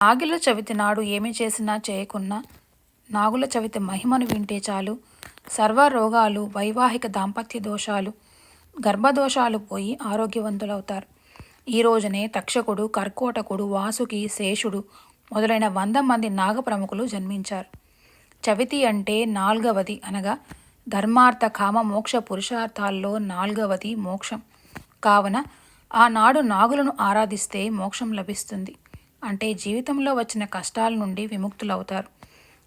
నాగుల చవితి నాడు ఏమి చేసినా చేయకున్నా నాగుల చవితి మహిమను వింటే చాలు సర్వ రోగాలు, వైవాహిక దాంపత్య దోషాలు, గర్భదోషాలు పోయి ఆరోగ్యవంతులవుతారు. ఈ రోజునే తక్షకుడు, కర్కోటకుడు, వాసుకి, శేషుడు మొదలైన 100 మంది నాగప్రముఖులు జన్మించారు. చవితి అంటే 4వది అనగా ధర్మార్థ కామ మోక్ష పురుషార్థాల్లో 4వది మోక్షం. కావున ఆనాడు నాగులను ఆరాధిస్తే మోక్షం లభిస్తుంది. అంటే జీవితంలో వచ్చిన కష్టాల నుండి విముక్తులవుతారు.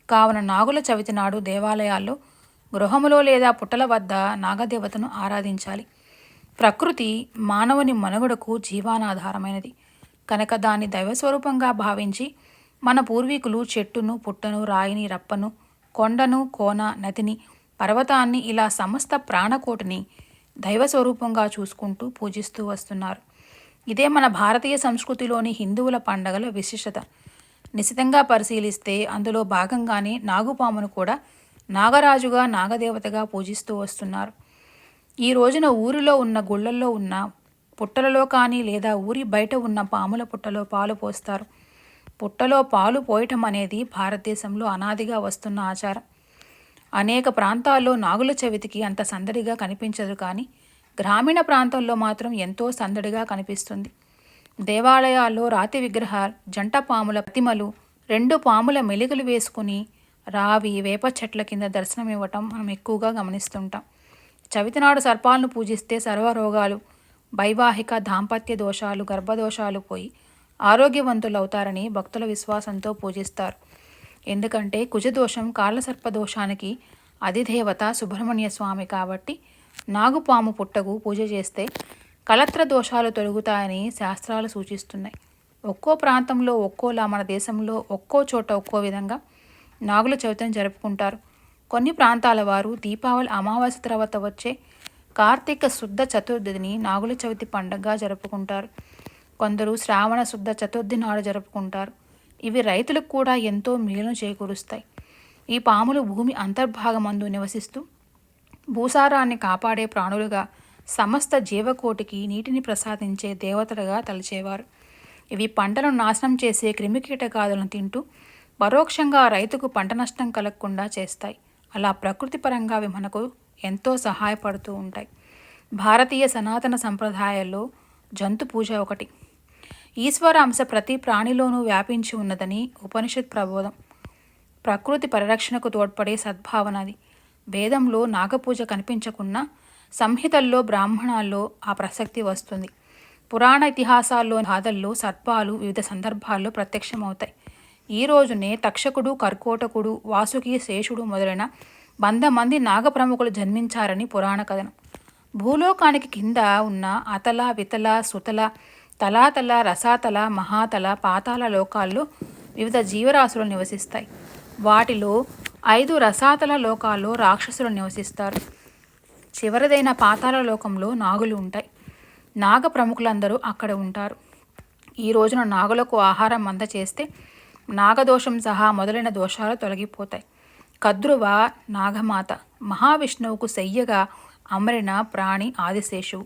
కావున నాగుల చవితి నాడు దేవాలయాల్లో, గృహములో లేదా పుట్టల వద్ద నాగదేవతను ఆరాధించాలి. ప్రకృతి మానవుని మనుగడకు జీవనాధారమైనది కనుక దాన్ని దైవస్వరూపంగా భావించి మన పూర్వీకులు చెట్టును, పుట్టను, రాయిని, రప్పను, కొండను, కోన, నదిని, పర్వతాన్ని ఇలా సమస్త ప్రాణకోటిని దైవస్వరూపంగా చూసుకుంటూ పూజిస్తూ వస్తున్నారు. ఇదే మన భారతీయ సంస్కృతిలోని హిందువుల పండగల విశిష్టత. నిశితంగా పరిశీలిస్తే అందులో భాగంగానే నాగుపామును కూడా నాగరాజుగా, నాగదేవతగా పూజిస్తూ వస్తున్నారు. ఈ రోజున ఊరిలో ఉన్న గుళ్ళల్లో ఉన్న పుట్టలలో కానీ లేదా ఊరి బయట ఉన్న పాముల పుట్టలో పాలు పోస్తారు. పుట్టలో పాలు పోయటం అనేది భారతదేశంలో అనాదిగా వస్తున్న ఆచారం. అనేక ప్రాంతాల్లో నాగుల చవితికి అంత సందడిగా కనిపించదు, కానీ గ్రామీణ ప్రాంతాల్లో మాత్రం ఎంతో సందడిగా కనిపిస్తుంది. దేవాలయాల్లో రాతి విగ్రహాలు, జంట పాముల ప్రతిమలు, 2 పాముల మెలికలు వేసుకుని రావి, వేప చెట్ల కింద దర్శనమివ్వటం మనం ఎక్కువగా గమనిస్తుంటాం. చవితి నాడు సర్పాలను పూజిస్తే సర్వరోగాలు, వైవాహిక దాంపత్య దోషాలు, గర్భదోషాలు పోయి ఆరోగ్యవంతులవుతారని భక్తుల విశ్వాసంతో పూజిస్తారు. ఎందుకంటే కుజదోషం, కాళ్ళసర్పదోషానికి అధిదేవత సుబ్రహ్మణ్య స్వామి కాబట్టి నాగుపాము పుట్టకు పూజ చేస్తే కలత్ర దోషాలు తొలగుతాయని శాస్త్రాలు సూచిస్తున్నాయి. ఒక్కో ప్రాంతంలో ఒక్కోలా, మన దేశంలో ఒక్కో చోట ఒక్కో విధంగా నాగుల చవితిని జరుపుకుంటారు. కొన్ని ప్రాంతాల వారు దీపావళి అమావాస్య తర్వాత వచ్చే కార్తీక శుద్ధ చతుర్థిని నాగుల చవితి పండుగగా జరుపుకుంటారు. కొందరు శ్రావణ శుద్ధ చతుర్థి నాడు జరుపుకుంటారు. ఇవి రైతులకు కూడా ఎంతో మేలును చేకూరుస్తాయి. ఈ పాములు భూమి అంతర్భాగమందు నివసిస్తూ భూసారాన్ని కాపాడే ప్రాణులుగా, సమస్త జీవకోటికి నీటిని ప్రసాదించే దేవతలుగా తలచేవారు. ఇవి పంటలను నాశనం చేసే క్రిమికీటకాదులను తింటూ పరోక్షంగా రైతుకు పంట నష్టం కలగకుండా చేస్తాయి. అలా ప్రకృతి పరంగా అవి మనకు ఎంతో సహాయపడుతూ ఉంటాయి. భారతీయ సనాతన సంప్రదాయాల్లో జంతు పూజ ఒకటి. ఈశ్వర అంశ ప్రతి ప్రాణిలోనూ వ్యాపించి ఉన్నదని ఉపనిషత్ ప్రబోధం. ప్రకృతి పరిరక్షణకు తోడ్పడే సద్భావనది. వేదంలో నాగపూజ కనిపించకున్నా సంహితల్లో, బ్రాహ్మణాల్లో ఆ ప్రసక్తి వస్తుంది. పురాణ ఇతిహాసాల్లో గాథల్లో సర్పాలు వివిధ సందర్భాల్లో ప్రత్యక్షమవుతాయి. ఈ రోజునే తక్షకుడు, కర్కోటకుడు, వాసుకి, శేషుడు మొదలైన 100 మంది నాగప్రముఖులు జన్మించారని పురాణ కథనం. భూలోకానికి కింద ఉన్న అతల, వితల, సుతల, తలాతల, రసాతల, మహాతల, పాతాళ లోకాల్లో వివిధ జీవరాశులు నివసిస్తాయి. వాటిలో 5 రసాతల లోకాల్లో రాక్షసులు నివసిస్తారు. చివరిదైన పాతాళ లోకంలో నాగులు ఉంటాయి. నాగ ప్రముఖులందరూ అక్కడ ఉంటారు. ఈ రోజున నాగులకు ఆహారం అందచేస్తే నాగదోషం సహా మొదలైన దోషాలు తొలగిపోతాయి. కద్రువ నాగమాత, మహావిష్ణువుకు శయ్యగా అమరిన ప్రాణి ఆదిశేషువు.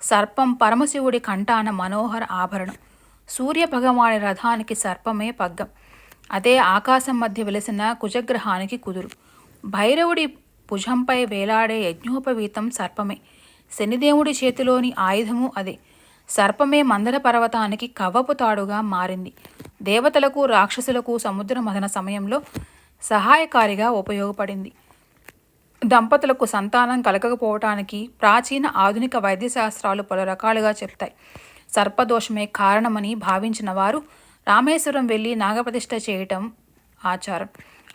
సర్పం పరమశివుడి కంఠాన మనోహర ఆభరణం. సూర్య భగవాని రథానికి సర్పమే పగ్గం. అదే ఆకాశం మధ్య వెలిసిన కుజగ్రహానికి కుదురు. భైరవుడి భుజంపై వేలాడే యజ్ఞోపవీతం సర్పమే. శనిదేవుడి చేతిలోని ఆయుధము అదే. సర్పమే మందర పర్వతానికి కవ్వపు తాడుగా మారింది. దేవతలకు, రాక్షసులకు సముద్ర మథన సమయంలో సహాయకారిగా ఉపయోగపడింది. దంపతులకు సంతానం కలగకపోవటానికి ప్రాచీన, ఆధునిక వైద్యశాస్త్రాలు పలు రకాలుగా చెప్తాయి. సర్పదోషమే కారణమని భావించిన వారు రామేశ్వరం వెళ్ళి నాగప్రతిష్ఠ చేయటం ఆచారం.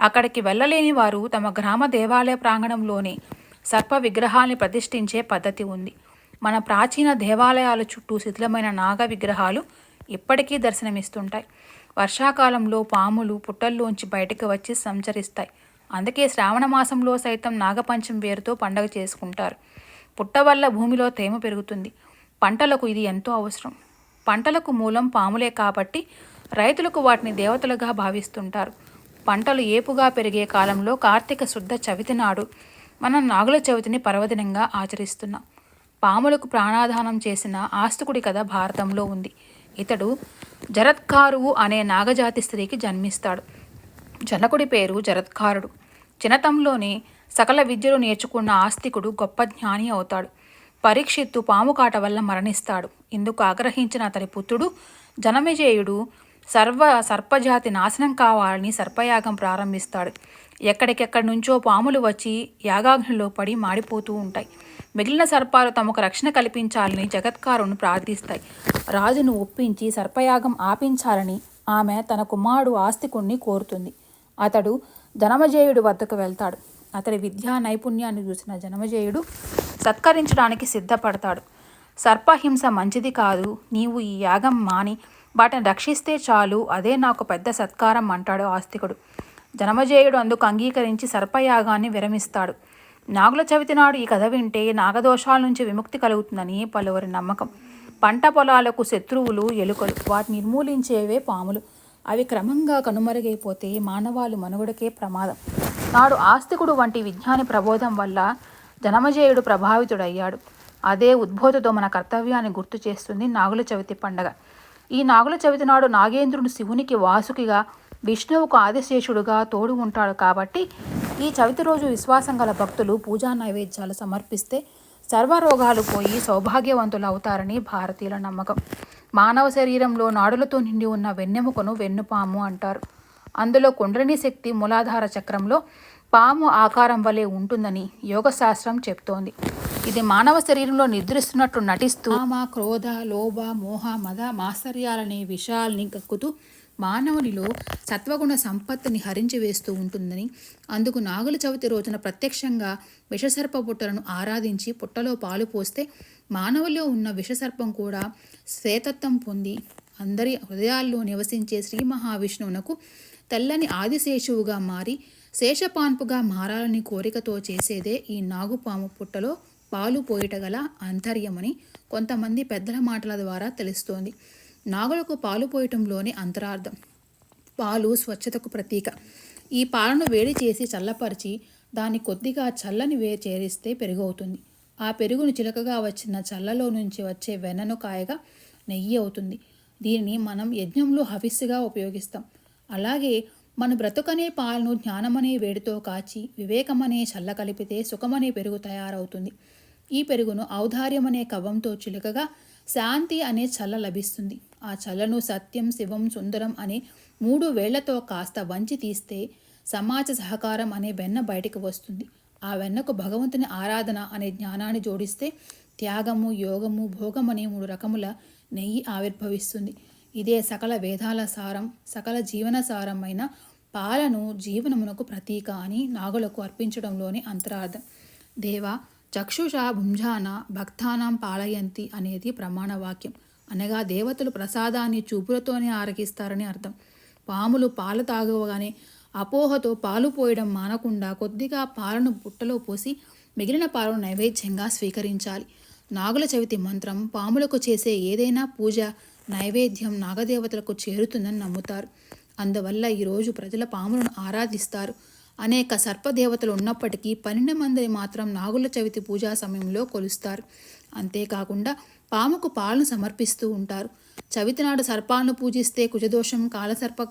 అక్కడికి వెళ్ళలేని వారు తమ గ్రామ దేవాలయ ప్రాంగణంలోనే సర్ప విగ్రహాల్ని ప్రతిష్ఠించే పద్ధతి ఉంది. మన ప్రాచీన దేవాలయాల చుట్టూ శిథిలమైన నాగ విగ్రహాలు ఇప్పటికీ దర్శనమిస్తుంటాయి. వర్షాకాలంలో పాములు పుట్టల్లోంచి బయటకు వచ్చి సంచరిస్తాయి. అందుకే శ్రావణ మాసంలో సైతం నాగపంచమి వేరుతో పండగ చేసుకుంటారు. పుట్ట వల్ల భూమిలో తేమ పెరుగుతుంది. పంటలకు ఇది ఎంతో అవసరం. పంటలకు మూలం పాములే కాబట్టి రైతులకు వాటిని దేవతలుగా భావిస్తుంటారు. పంటలు ఏపుగా పెరిగే కాలంలో కార్తీక శుద్ధ చవితి నాడు మనం నాగుల చవితిని పర్వదినంగా ఆచరిస్తున్నాం. పాములకు ప్రాణాధానం చేసిన ఆస్తికుడి కథ భారతంలో ఉంది. ఇతడు జరత్కారువు అనే నాగజాతి స్త్రీకి జన్మిస్తాడు. జనకుడి పేరు జరత్కారుడు. చిన్నతంలోనే సకల విద్యలు నేర్చుకున్న ఆస్తికుడు గొప్ప జ్ఞాని అవుతాడు. పరీక్షిత్తు పాము కాట వల్ల మరణిస్తాడు. ఇందుకు ఆగ్రహించిన అతని పుత్రుడు జనమేజయుడు సర్పజాతి నాశనం కావాలని సర్పయాగం ప్రారంభిస్తాడు. ఎక్కడికెక్కడి నుంచో పాములు వచ్చి యాగాగ్నిలో పడి మాడిపోతూ ఉంటాయి. మిగిలిన సర్పాలు తమకు రక్షణ కల్పించాలని జగత్కారును ప్రార్థిస్తాయి. రాజును ఒప్పించి సర్పయాగం ఆపించాలని ఆమె తన కుమారుడు ఆస్తికుణ్ణి కోరుతుంది. అతడు జనమేజయుడి వద్దకు వెళ్తాడు. అతడి విద్యా నైపుణ్యాన్ని చూసిన జనమేజయుడు సత్కరించడానికి సిద్ధపడతాడు. సర్పహింస మంచిది కాదు, నీవు ఈ యాగం మాని వాటిని రక్షిస్తే చాలు, అదే నాకు పెద్ద సత్కారం అంటాడు ఆస్తికుడు. జనమేజయుడు అందుకు అంగీకరించి సర్పయాగాన్ని విరమిస్తాడు. నాగుల చవితి నాడు ఈ కథ వింటే నాగదోషాల నుంచి విముక్తి కలుగుతుందని పలువురి నమ్మకం. పంట పొలాలకు శత్రువులు ఎలుకలు, వాటిని నిర్మూలించేవే పాములు. అవి క్రమంగా కనుమరుగైపోతే మానవాళి మనుగడకే ప్రమాదం. నాడు ఆస్తికుడు వంటి విజ్ఞాని ప్రబోధం వల్ల జనమేజయుడు ప్రభావితుడయ్యాడు. అదే ఉద్బోధతో మన కర్తవ్యాన్ని గుర్తు చేస్తుంది నాగుల చవితి పండగ. ఈ నాగుల చవితి నాడు నాగేంద్రుడు శివునికి వాసుకిగా, విష్ణువుకు ఆదిశేషుడుగా తోడు ఉంటాడు. కాబట్టి ఈ చవితి రోజు విశ్వాసం గల భక్తులు పూజా నైవేద్యాలు సమర్పిస్తే సర్వరోగాలు పోయి సౌభాగ్యవంతులు అవుతారని భారతీయుల నమ్మకం. మానవ శరీరంలో నాడులతో నిండి ఉన్న వెన్నెముకను వెన్నుపాము అంటారు. అందులో కుండలిని శక్తి మూలాధార చక్రంలో పాము ఆకారం వలె ఉంటుందని యోగశాస్త్రం చెప్తోంది. ఇది మానవ శరీరంలో నిద్రిస్తున్నట్లు నటిస్తూ కామ, క్రోధ, లోభ, మోహ, మద, మాత్సర్యాలనే విషయాల్ని కక్కుతూ మానవునిలో సత్వగుణ సంపత్తిని హరించి వేస్తూ ఉంటుందని, అందుకు నాగుల చవితి రోజున ప్రత్యక్షంగా విషసర్ప పుట్టలను ఆరాధించి పుట్టలో పాలు పోస్తే మానవుల్లో ఉన్న విషసర్పం కూడా శ్వేతత్వం పొంది అందరి హృదయాల్లో నివసించే శ్రీ మహావిష్ణువునకు తెల్లని ఆదిశేషువుగా మారి శేషపాన్పుగా మారాలని కోరికతో చేసేదే ఈ నాగుపాము పుట్టలో పాలు పోయిట గల ఆంతర్యమని కొంతమంది పెద్దల మాటల ద్వారా తెలుస్తోంది. నాగులకు పాలు పోయటంలోని అంతరార్థం. పాలు స్వచ్ఛతకు ప్రతీక. ఈ పాలను వేడి చేసి చల్లపరిచి దాన్ని కొద్దిగా చల్లని చేరిస్తే పెరుగు అవుతుంది. ఆ పెరుగును చిలకగా వచ్చిన చల్లలో నుంచి వచ్చే వెన్నను కాయగా నెయ్యి అవుతుంది. దీనిని మనం యజ్ఞంలో హవిస్సుగా ఉపయోగిస్తాం. అలాగే మన బ్రతుకనే పాలను జ్ఞానమనే వేడితో కాచి వివేకమనే చల్ల కలిపితే సుఖమనే పెరుగు తయారవుతుంది. ఈ పెరుగును ఔదార్యమనే కవ్వంతో చిలుకగా శాంతి అనే చల్ల లభిస్తుంది. ఆ చల్లను సత్యం, శివం, సుందరం అనే 3 వేళ్లతో కాస్త వంచి తీస్తే సమాజ సహకారం అనే వెన్న బయటికి వస్తుంది. ఆ వెన్నకు భగవంతుని ఆరాధన అనే జ్ఞానాన్ని జోడిస్తే త్యాగము, యోగము, భోగం అనే 3 రకముల నెయ్యి ఆవిర్భవిస్తుంది. ఇదే సకల వేదాల సారం, సకల జీవన సారమైన పాలను జీవనమునకు ప్రతీక అని నాగులకు అర్పించడంలోని అంతరార్థం. దేవ చక్షుషా భుంజాన భక్తానాం పాలయంతి అనేది ప్రమాణ వాక్యం. అనగా దేవతలు ప్రసాదాన్ని చూపులతోనే ఆరగిస్తారని అర్థం. పాములు పాలు తాగగానే అపోహతో పాలు పోయడం మానకుండా కొద్దిగా పాలను బుట్టలో పోసి మిగిలిన పాలను నైవేద్యంగా స్వీకరించాలి. నాగుల చవితి మంత్రం పాములకు చేసే ఏదైనా పూజ, నైవేద్యం నాగదేవతలకు చేరుతుందని నమ్ముతారు. అందువల్ల ఈరోజు ప్రజల పాములను ఆరాధిస్తారు. అనేక సర్పదేవతలు ఉన్నప్పటికీ 12 మందిని మాత్రం నాగుల చవితి పూజా సమయంలో కొలుస్తారు. అంతేకాకుండా పాముకు పాలను సమర్పిస్తూ ఉంటారు. చవితి నాడు సర్పాలను పూజిస్తే కుజదోషం, కాలసర్ప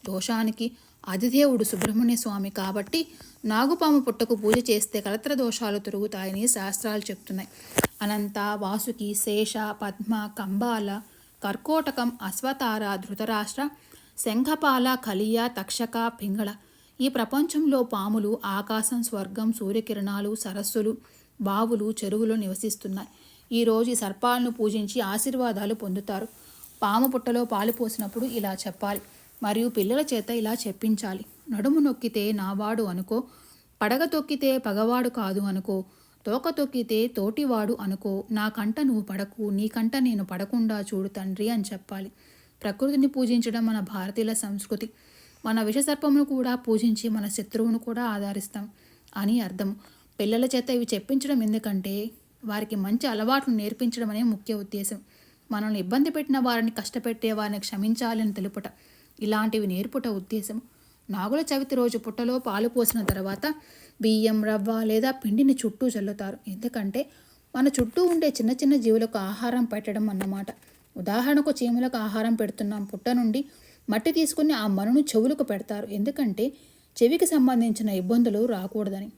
దోషానికి అధిదేవుడు సుబ్రహ్మణ్య స్వామి కాబట్టి నాగుపాము పుట్టకు పూజ చేస్తే కలత్ర దోషాలు తొలుగుతాయని శాస్త్రాలు చెప్తున్నాయి. అనంత, వాసుకి, శేష, పద్మ, కంబాల, కర్కోటకం, అశ్వతార, ధృతరాష్ట్ర, శంఖపాల, కలియ, తక్షక, పింగళ ఈ ప్రపంచంలో పాములు ఆకాశం, స్వర్గం, సూర్యకిరణాలు, సరస్సులు, బావులు, చెరువులు నివసిస్తున్నాయి. ఈరోజు ఈ సర్పాలను పూజించి ఆశీర్వాదాలు పొందుతారు. పాము పుట్టలో పాలు పోసినప్పుడు ఇలా చెప్పాలి మరియు పిల్లల చేత ఇలా చెప్పించాలి. నడుము నొక్కితే నావాడు అనుకో, పడగ తొక్కితే పగవాడు కాదు అనుకో, తోక తొక్కితే తోటివాడు అనుకో, నా కంట నువ్వు పడకు, నీ కంట నేను పడకుండా చూడు తండ్రి అని చెప్పాలి. ప్రకృతిని పూజించడం మన భారతీయుల సంస్కృతి. మన విషసర్పమును కూడా పూజించి మన శత్రువును కూడా ఆదరిస్తాం అని అర్థం. పిల్లల చేత ఇవి చెప్పించడం ఎందుకంటే వారికి మంచి అలవాట్లు నేర్పించడం అనే ముఖ్య ఉద్దేశం. మనల్ని ఇబ్బంది పెట్టిన వారిని, కష్టపెట్టే వారిని క్షమించాలి అని తెలుపుట, ఇలాంటివి నేర్పుట ఉద్దేశం. నాగుల చవితి రోజు పుట్టలో పాలు పోసిన తర్వాత బియ్యం, రవ్వ లేదా పిండిని చుట్టూ చల్లుతారు. ఎందుకంటే మన చుట్టూ ఉండే చిన్న చిన్న జీవులకు ఆహారం పెట్టడం అన్నమాట. ఉదాహరణకు చీమలకు ఆహారం పెడుతున్నాం, పుట్ట నుండి మట్టి తీసుకుని ఆ మనును చెవులకు పెడతారు, ఎందుకంటే చెవికి సంబంధించిన ఇబ్బందులు రాకూడదని.